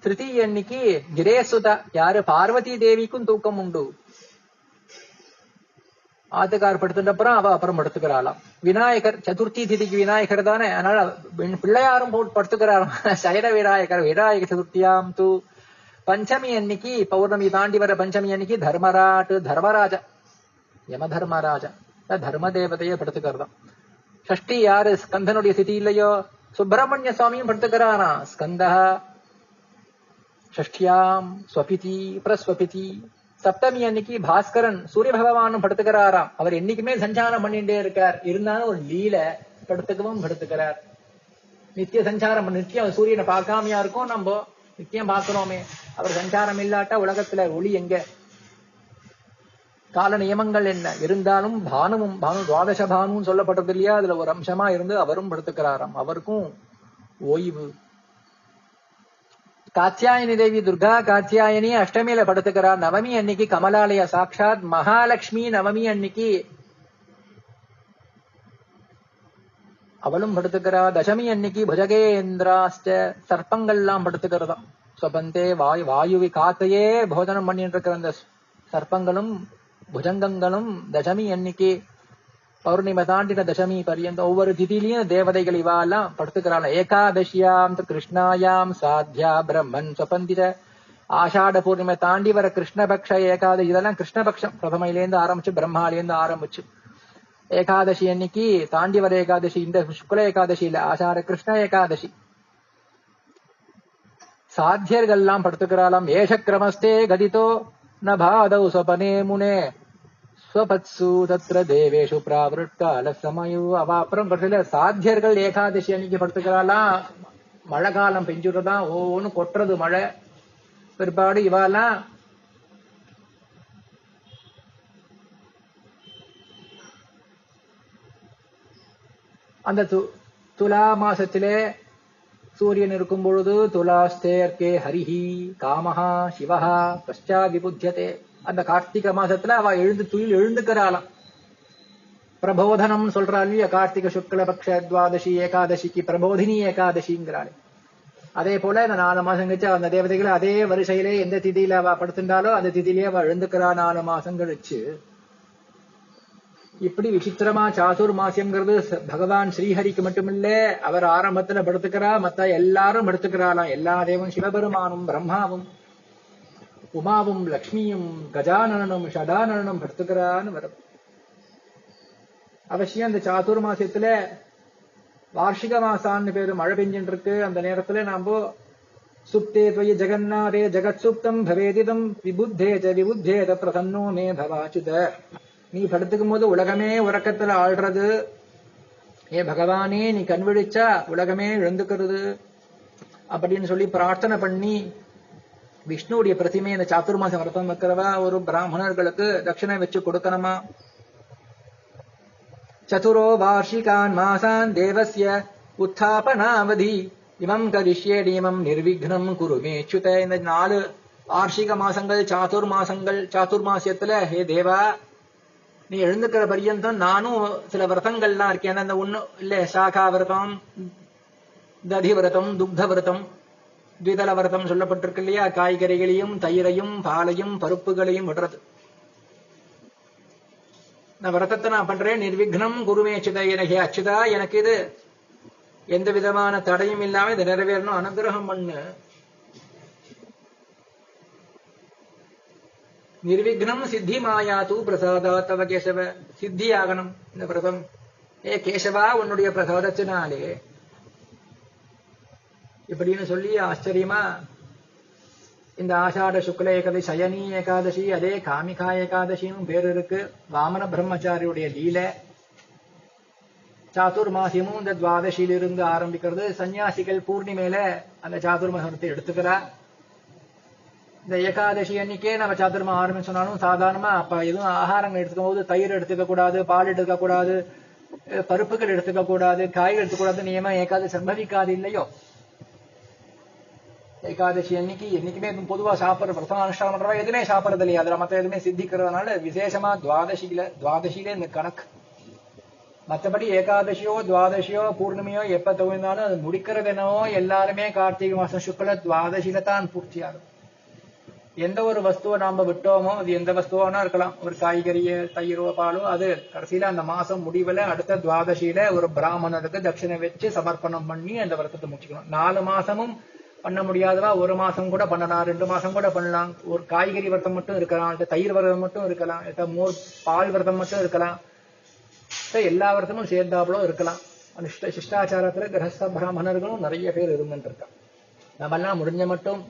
तृतीय अनिकी गिरेसुत यार पार्वती देवीக்கும் தூக்கம் உண்டு. ஆத்துக்கார் படுத்துட்டப்புறம் அவ அப்புறம் படுத்துக்கிறாளாம். விநாயகர் சதுர்த்தி திதிக்கு விநாயகர் தானே, அதனால பிள்ளையாரும் போட்டு படுத்துக்கிறாராம். சைன விநாயகர் விநாயக சதுர்த்தியாம் தூ. பஞ்சமி அன்னைக்கு பௌர்ணமி தாண்டி வர பஞ்சமி அன்னைக்கு தர்மராட் தர்மராஜா யம தர்மராஜா தர்ம தேவதையை படுத்துக்கிறதாம். ஷஷ்டி யாரு ஸ்கந்தனுடைய ஸ்திதி இல்லையோ சுப்பிரமணிய சுவாமியும் படுத்துக்கிறாராம். ஸ்கந்தா ஷஷ்டியாம் ஸ்வபிதி பிரஸ்வபிதி. சப்தமி அன்னைக்கு பாஸ்கரன் சூரிய பகவானும் படுத்துக்கிறாராம். அவர் என்னைக்குமே சஞ்சாரம் பண்ணிட்டே இருக்கார். இருந்தாலும் ஒரு லீல படுத்துக்கவும் படுத்துக்கிறார். நித்திய சஞ்சாரம் நித்தியம் சூரியனை பார்க்காமையா இருக்கும். நம்ம நித்தியம் பார்க்கிறோமே. அவர் சஞ்சாரம் இல்லாட்டா உலகத்துல ஒளி எங்க? கால நியமங்கள் என்ன இருந்தாலும் பானுவும் துவாதச பானுன்னு சொல்லப்பட்டது இல்லையா? அதுல ஒரு அம்சமா இருந்து அவரும் படுத்துக்கிறாராம். அவருக்கும் ஓய்வு. காத்தியாயனி தேவி துர்கா காத்தியாயனி அஷ்டமியில படுத்துக்கிறார். நவமி அன்னைக்கு கமலாலய சாட்சாத் மகாலட்சுமி நவமி அன்னைக்கு அவளும் படுத்துக்கிறா. தசமி அன்னைக்கு புஜகேந்திராஸ்ட சர்ப்பங்கள்லாம் படுத்துக்கிறதா. சொபந்தே வாயுவி காத்தையே போஜனம் பண்ணிட்டு இருக்கிற அந்த சர்ப்பங்களும் புஜங்கங்களும் தசமி அன்னைக்கு பௌர்ணிமை தாண்டின தசமி பரியந்தம் ஒவ்வொரு திதியிலையும் தேவதைகள் இவாலாம் படுத்துக்கிறாள். ஏகாதசியாம் கிருஷ்ணாயாம் சாத்யா பிரம்மன் சொபந்தித. ஆஷாட பூர்ணிமை தாண்டி வர கிருஷ்ணபக்ஷ ஏகாதசி. இதெல்லாம் கிருஷ்ணபக்ஷம் பிரதமையிலேருந்து ஆரம்பிச்சு பிரம்மாலேருந்து ஆரம்பிச்சு ஏகாதசி அன்னைக்கு தாண்டி வர ஏகாதசி. இந்த சுக்ல ஏகாதசி இல்ல, ஆஷாட கிருஷ்ண ஏகாதசி. சாத்தியர்கள்லாம் படுத்துக்கிறாளாம். ஏஷ கிரமஸ்தே கதிதோ ந பாதௌ சொபனே முனே ஸ்வபத்சு தத்ர தேவேஷு பிராவிருட்கால சமயு. அவ அப்புறம் கடைசியில சாத்தியர்கள் ஏகாதசி அன்னைக்கு படுத்துக்கிறாளாம். மழை காலம் பெஞ்சுடுறதான் ஒவ்வொன்னு கொட்டுறது மழை. பிற்பாடு இவாலாம் அந்த துலா மாசத்திலே சூரியன் இருக்கும் பொழுது துலாஸ்தேர்கே ஹரிஹி காமஹா சிவஹா பஷ்டா விபுத்தியதே. அந்த கார்த்திகை மாசத்துல அவ எழுந்துக்கிறாளாம். பிரபோதனம் சொல்றாள் இல்லையா? கார்த்திகை சுக்லபக்ஷ துவாதசி ஏகாதசிக்கு பிரபோதினி ஏகாதசிங்கிறாள். அதே போல இந்த 4 மாசம் கழிச்சு அந்த தேவதைகளை அதே வரிசையிலே எந்த திதியில அவ படுத்துட்டாலோ அந்த திதியிலே அவ எழுந்துக்கிறா 4 மாசம் கழிச்சு. இப்படி விசித்திரமா சாதுர்மாசியம்ங்கிறது பகவான் ஸ்ரீஹரிக்கு மட்டுமில்ல, அவர் ஆரம்பத்துல படுத்துக்கிறா, மத்த எல்லாரும் படுத்துக்கிறாளாம். எல்லா தேவம் சிவபெருமானும் பிரம்மாவும் உமாவும் லக்ஷ்மியும் கஜானனும் ஷடானனும் படுத்துக்கிறான்னு வரும். அவசியம் அந்த சாதுர்மாசியத்துல வார்ஷிக மாசான்னு பேரு மழை பெஞ்சின்னு இருக்கு. அந்த நேரத்துல நாம சுப்தே துவயி ஜெகநாதே ஜெகத் சுப்தம் பவேதிதம் விபுத்தேத பிரசன்னோ மே பவாச்சுத. நீ படுத்துக்கும் போது உலகமே உறக்கத்துல ஆள்றது. ஏ பகவானே நீ கண் விழிச்சா உலகமே எழுந்துக்கிறது அப்படின்னு சொல்லி பிரார்த்தனை பண்ணி விஷ்ணுடைய பிரதிமை இந்த சாதுர்மாசம் விரதம் வைக்கிறவா ஒரு பிராமணர்களுக்கு தட்சிணை வச்சு கொடுக்கணுமா. சதுரோ வார்ஷிகான் மாசான் தேவஸ்ய உத்தாபனாவதி இமம் கரிஷ்யே நியமம் நிர்விக்னம் குருமேச்சுத. இந்த 4 வார்ஷிக மாசங்கள் சாதுர்மாசியத்துல ஹே தேவா நீ எழுந்துக்கிற பரியந்தம் நானும் சில விரதங்கள்லாம் இருக்கேன். அந்த ஒண்ணு இல்ல சாகா விரதம், ததி விரதம், துக்த விரதம், த்விதள விரதம் சொல்லப்பட்டிருக்கு இல்லையா? காய்கறிகளையும் தயிரையும் பாலையும் பருப்புகளையும் விடுறது. நான் விரதத்தை நான் பண்றேன். நிர்விக்னம் குருமேச்சுத. எனக்கு அச்சுதா எனக்கு இது எந்த விதமான தடையும் இல்லாம இதை நிறைவேறணும், அனுகிரகம் பண்ணு. நிர்விக்னம் சித்தி மாயாது பிரசாதா தவ கேசவ. சித்தி ஆகணும் இந்த விரதம். ஏ கேசவா உன்னுடைய பிரசாதத்தினாலே இப்படின்னு சொல்லி ஆச்சரியமா இந்த ஆஷாட சுக்ல ஏகாதசி, சயனி ஏகாதசி, அதே காமிகா ஏகாதசியும் பேர் இருக்கு. வாமன பிரம்மச்சாரியுடைய லீல. சாதுர்மாசியமும் இந்த துவாதசியிலிருந்து ஆரம்பிக்கிறது. சன்னியாசிகள் பூர்ணிமையில அந்த சாதுர்மாசத்தை எடுத்துக்கிறா. இந்த ஏகாதசி அன்னைக்கே நம்ம சாதுர்மா ஆரம்பிச்சு சொன்னாலும் சாதாரணமா அப்ப எதுவும் ஆகாரங்கள் எடுத்துக்கும் போது தயிர் எடுத்துக்க கூடாது, பால் எடுத்துக்க கூடாது, பருப்புகள் எடுத்துக்க கூடாது, காய்கள் எடுத்துக்க கூடாது நியமம் ஏகாதசி சம்பவிக்காது இல்லையோ. ஏகாதசி அன்னைக்கு என்னைக்குமே பொதுவா சாப்பிடுற பிரதம அனுஷ்டானம் பண்றவா எதுவுமே சாப்பிடறது இல்லையா? அதுல மத்த எதுவுமே சித்திக்கிறதுனால விசேஷமா துவாதசியில இந்த கணக்கு. மற்றபடி ஏகாதசியோ துவாதசியோ பூர்ணிமையோ எப்ப துவங்கினாலும் அது முடிக்கிறது என்னவோ எல்லாருமே கார்த்திகை மாசம் சுக்ல துவாதசியில தான் பூர்த்தியாகும். எந்த ஒரு வஸ்துவை நாம விட்டோமோ அது எந்த வஸ்துவானா இருக்கலாம், ஒரு காய்கறியோ தயிரோ பாலோ, அது கடைசியில அந்த மாசம் முடிவுல அடுத்த துவாதசியில ஒரு பிராமணருக்கு தட்சிணை வச்சு சமர்ப்பணம் பண்ணி அந்த விரதத்தை முடிச்சுக்கணும். 4 மாசமும் பண்ண முடியாதவா 1 மாசம் கூட பண்ணலாம், 2 மாசம் கூட பண்ணலாம். ஒரு காய்கறி விரதம் மட்டும் இருக்கலாம், தயிர் விரதம் மட்டும் இருக்கலாம், மோர் பால் விரதம் மட்டும் இருக்கலாம். எல்லா விரதமும் சேர்ந்தாப்புலும் இருக்கலாம். சிஷ்டாச்சாரத்துல கிரகஸ்த பிராமணர்களும் நிறைய பேர் இருந்துட்டு இருக்காங்க. நம்மெல்லாம் முடிஞ்ச மட்டும்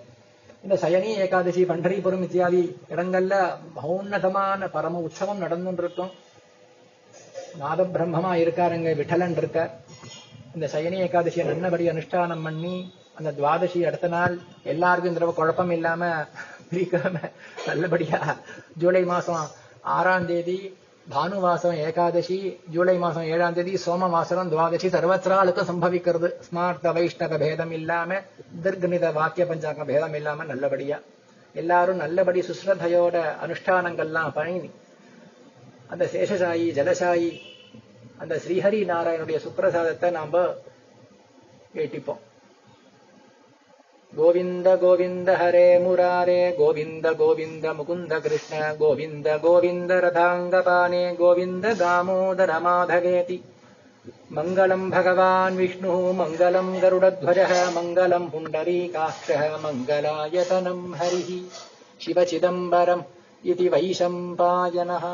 இந்த சயனி ஏகாதசி பண்டரிபுரம் இத்தியாதி இடங்கள்ல மௌன்னதமான பரம உற்சவம் நடந்துட்டு இருக்கும். நாத பிரம்மமா இருக்காருங்க, விட்டலன் இருக்கார். இந்த சயனி ஏகாதசியை நல்லபடி அனுஷ்டானம் பண்ணி அந்த துவாதசி அடுத்த நாள் எல்லாருக்கும் இந்த தடவை குழப்பம் இல்லாம பிரிக்காம நல்லபடியா ஜூலை மாசம் 6ஆம் தேதி பானுவாசம் ஏகாதசி, ஜூலை மாசம் 7ஆம் தேதி சோமவாசனம் துவாதசி சர்வத்திராளுக்கும் சம்பவிக்கிறது. ஸ்மார்த்த வைஷ்ணவ பேதம் இல்லாம, தீர்கணித வாக்கிய பஞ்சாங்க பேதம் இல்லாம நல்லபடியா எல்லாரும் நல்லபடி சுஸ்ரத்தையோட அனுஷ்டானங்கள்லாம் பண்ணி அந்த சேஷசாயி ஜலசாயி அந்த ஸ்ரீஹரி நாராயணுடைய சுப்பிரசாதத்தை நாம கேட்டிப்போம். கோவிந்த கோவிந்த ஹரே முராரே, கோவிந்த கோவிந்த முகுந்த கிருஷ்ண, கோவிந்த கோவிந்த ரதாங்கபாணே, கோவிந்த தாமோதர மாதவேதி. மங்களம் பகவான் விஷ்ணு, மங்களம் கருடத்வஜ, மங்களம் புண்டரீகாட்ச, மங்களாயதனம் ஹரி. சிவ சிதம்பரம் இதி வைஷம்பாயனः.